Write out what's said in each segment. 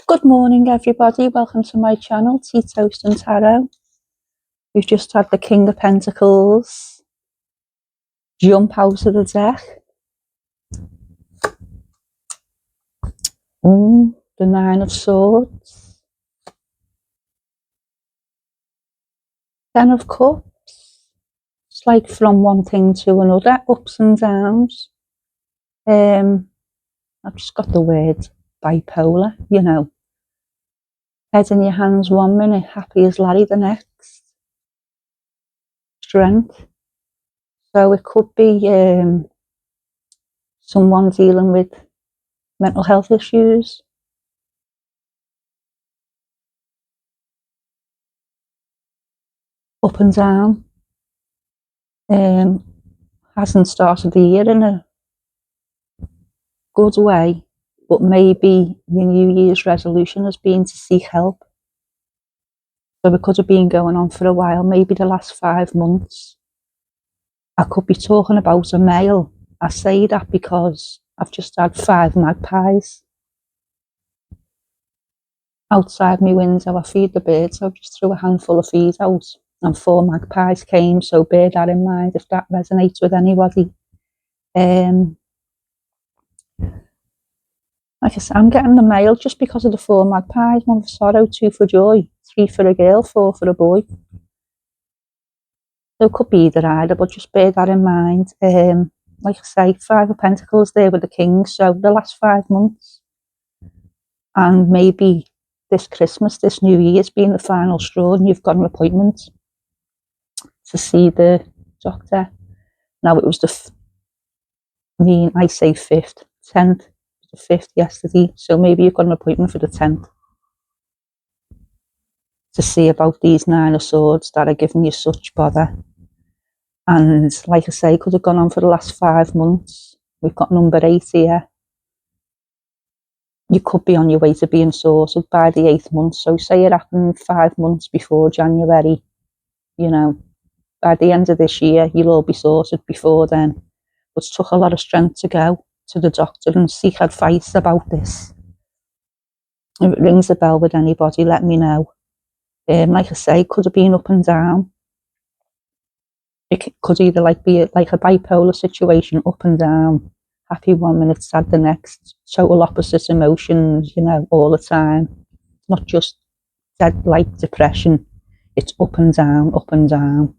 Good morning, everybody. Welcome to my channel, TeaToasTnTaroT. We've just had the King of Pentacles jump out of the deck. The Nine of Swords. Ten of Cups. It's like from one thing to another, ups and downs. I've just got the word bipolar, Head in your hands 1 minute, happy as Larry the next. Strength. So it could be someone dealing with mental health issues. Up and down. Hasn't started the year in a good way, but maybe your New Year's resolution has been to seek help. So it could have been going on for a while, maybe the last 5 months. I could be talking about a male. I say that because I've just had 5 magpies outside my window. I feed the birds, so I just threw a handful of feed out and 4 magpies came, so bear that in mind if that resonates with anybody. Like I said, I'm getting the male just because of the 4 magpies. 1 for sorrow, 2 for joy, 3 for a girl, 4 for a boy. So it could be either, but just bear that in mind. Like I say, 5 of Pentacles there with the King, so the last 5 months. And maybe this Christmas, this New Year's being the final straw, and you've got an appointment to see the doctor. Now it was I say 5th, 10th, the 5th yesterday, so maybe you've got an appointment for the 10th to see about these 9 of Swords that are giving you such bother. And like I say, could have gone on for the last 5 months. We've got number 8 here. You could be on your way to being sorted by the 8th month. So say it happened 5 months before January, by the end of this year, you'll all be sorted before then. But it took a lot of strength to go to the doctor and seek advice about this. If it rings a bell with anybody, let me know. Like I say, it could have been up and down. It could either be like a bipolar situation, up and down, happy 1 minute, sad the next, total opposite emotions, all the time. It's not just dead like depression, it's up and down, up and down.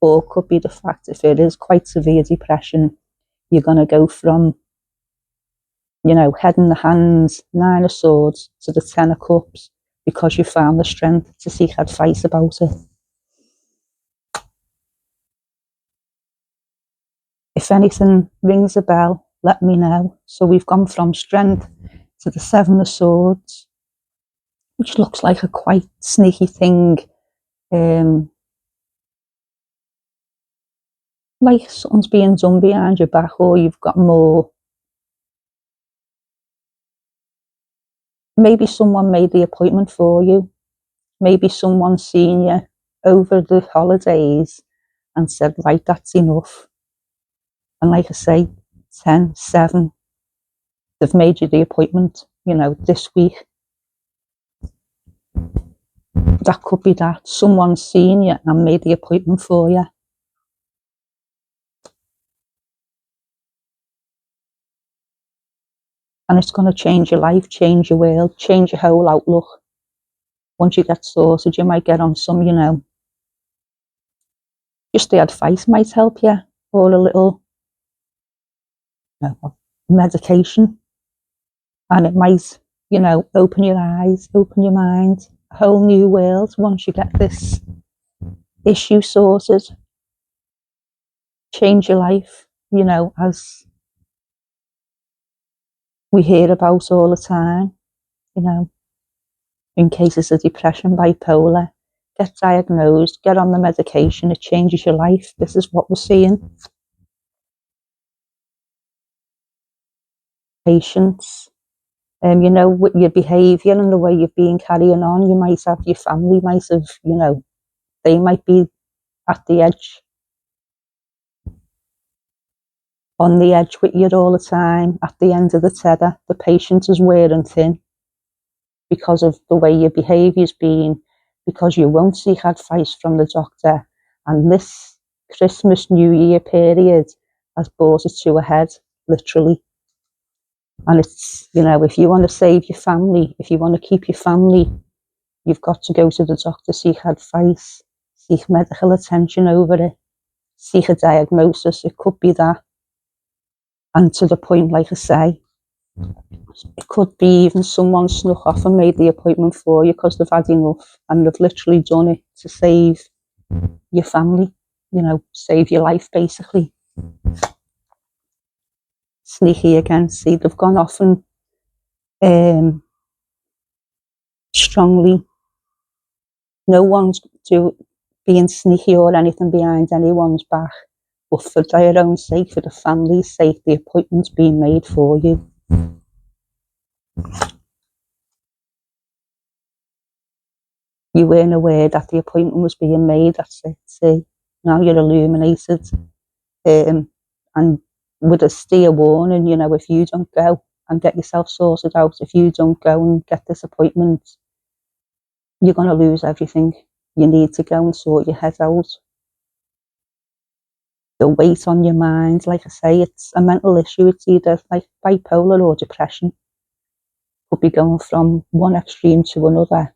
Or it could be the fact if it is quite severe depression, you're going to go from, head in the hands, 9 of Swords to the 10 of Cups because you found the strength to seek advice about it. If anything rings a bell, let me know. So we've gone from strength to the 7 of Swords, which looks like a quite sneaky thing. Like something's being done behind your back, or you've got more. Maybe someone made the appointment for you. Maybe someone's seen you over the holidays and said, right, that's enough. And like I say, 10, 7, they've made you the appointment, this week. That could be that. Someone's seen you and made the appointment for you. And it's going to change your life, change your world, change your whole outlook. Once you get sorted, you might get on some, just the advice might help you, or a little medication. And it might, open your eyes, open your mind, a whole new world once you get this issue sorted. Change your life, as we hear about all the time, in cases of depression, bipolar, get diagnosed, get on the medication, it changes your life. This is what we're seeing. Patience. With your behaviour and the way you've been carrying on, you might have, your family might have, they might be at the edge, on the edge with you all the time, at the end of the tether. The patience is wearing thin. because of the way your behaviour's been, because you won't seek advice from the doctor, and this Christmas New Year period has brought it to a head, literally. And it's, you know, if you want to save your family, if you want to keep your family, you've got to go to the doctor, seek advice, seek medical attention over it, seek a diagnosis. It could be that. And to the point, like I say, it could be even someone snuck off and made the appointment for you because they've had enough and they've literally done it to save your family, you know, save your life, basically. Sneaky again. See, they've gone off and strongly. No one's being sneaky or anything behind anyone's back, but for their own sake, for the family's sake, the appointment's being made for you. You weren't aware that the appointment was being made, that's it. See, now you're illuminated. And with a steer warning, you know, if you don't go and get yourself sorted out, if you don't go and get this appointment, you're going to lose everything. You need to go and sort your head out. The weight on your mind, like I say, it's a mental issue. It's either like bipolar or depression. Could be going from one extreme to another.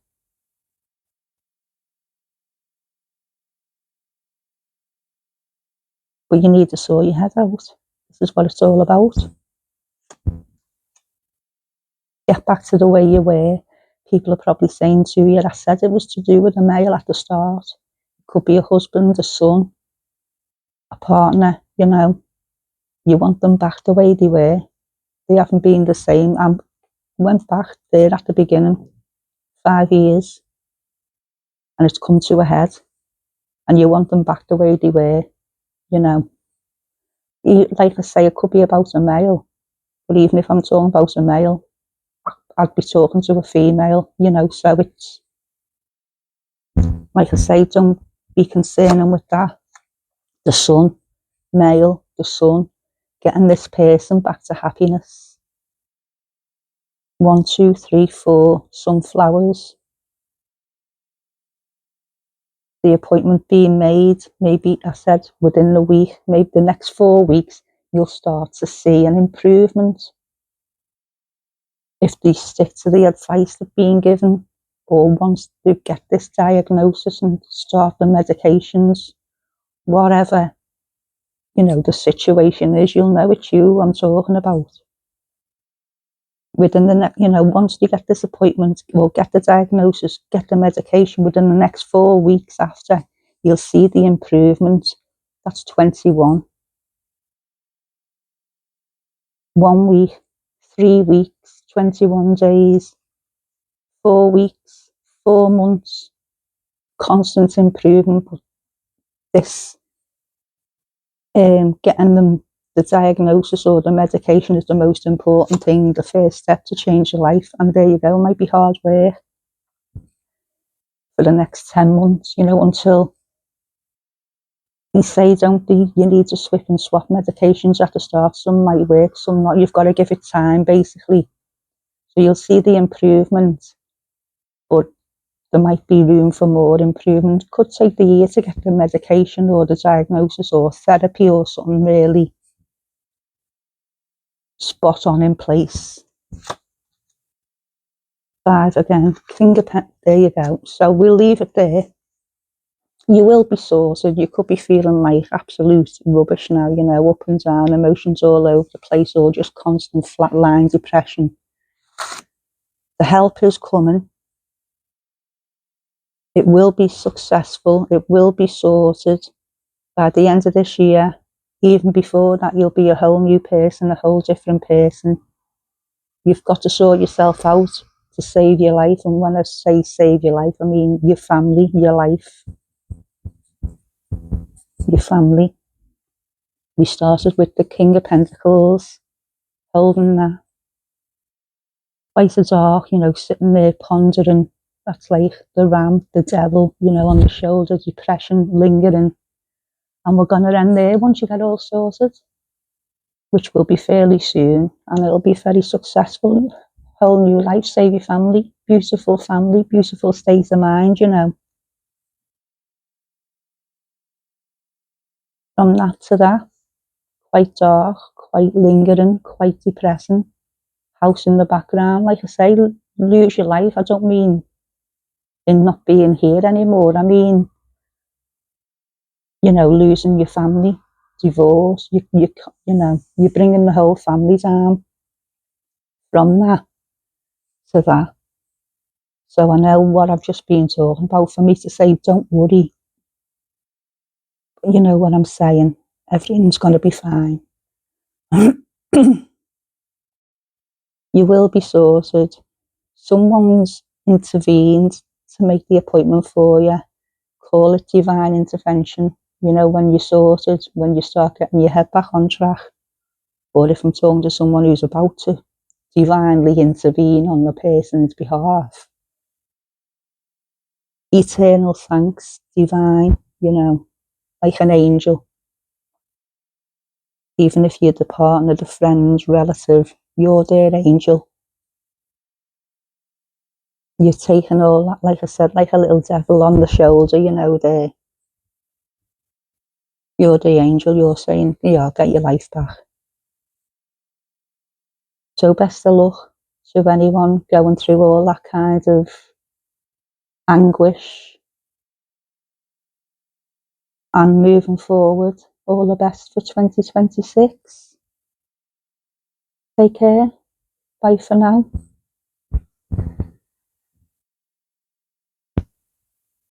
But you need to sort your head out. This is what it's all about. Get back to the way you were. People are probably saying to you, I said it was to do with a male at the start. It could be a husband, a son, a partner, you know. You want them back the way they were. They haven't been the same. I went back there at the beginning, 5 years, and it's come to a head. And you want them back the way they were, you know. Like I say, it could be about a male, but even if I'm talking about a male, I'd be talking to a female, you know, so it's, like I say, don't be concerning with that. The sun, male, the sun, getting this person back to happiness. 1, 2, 3, 4, sunflowers. The appointment being made, maybe I said within the week, maybe the next 4 weeks, you'll start to see an improvement. If they stick to the advice they've been given, or once they get this diagnosis and start the medications, whatever, you know, the situation is, you'll know it's you I'm talking about. Within the you know, once they get this appointment or get the diagnosis, get the medication, within the next 4 weeks after, you'll see the improvement. That's 21. 1 week, 3 weeks, 21 days, 4 weeks, 4 months, constant improvement. But this, getting them the diagnosis or the medication is the most important thing, the first step to change your life. And there you go, it might be hard work for the next 10 months, you know, until they say, don't they, you need to switch and swap medications at the start. Some might work, some not. You've got to give it time, basically. So you'll see the improvement, but there might be room for more improvement. Could take the year to get the medication or the diagnosis or therapy or something really spot on in place. 5 again, fingerprint, there you go. So we'll leave it there. You will be sorted. You could be feeling like absolute rubbish now, you know, up and down, emotions all over the place, or just constant flatline depression. The help is coming. It will be successful. It will be sorted. By the end of this year, even before that, you'll be a whole new person, a whole different person. You've got to sort yourself out to save your life. And when I say save your life, I mean your family, your life, your family. We started with the King of Pentacles, holding that. Quite a dark, you know, sitting there pondering. That's like the ram, the devil, you know, on the shoulder, depression, lingering. And we're going to end there once you get all sorted, which will be fairly soon, and it'll be very successful, whole new life, save your family, beautiful state of mind, you know. From that to that, quite dark, quite lingering, quite depressing. House in the background, like I say, lose your life. I don't mean in not being here anymore. I mean, you know, losing your family, divorce. You know, you're bringing the whole family down from that to that. So I know what I've just been talking about. For me to say, don't worry, you know what I'm saying. Everything's going to be fine. You will be sorted. Someone's intervened to make the appointment for you. Call it divine intervention. You know, when you're sorted, when you start getting your head back on track. Or if I'm talking to someone who's about to divinely intervene on the person's behalf. Eternal thanks, divine, you know, like an angel. Even if you're the partner, the friend, relative, you're their angel. You're taking all that, like I said, like a little devil on the shoulder, you know, you're the angel, you're saying, yeah, I'll get your life back. So best of luck to anyone going through all that kind of anguish and moving forward. All the best for 2026. Take care. Bye for now.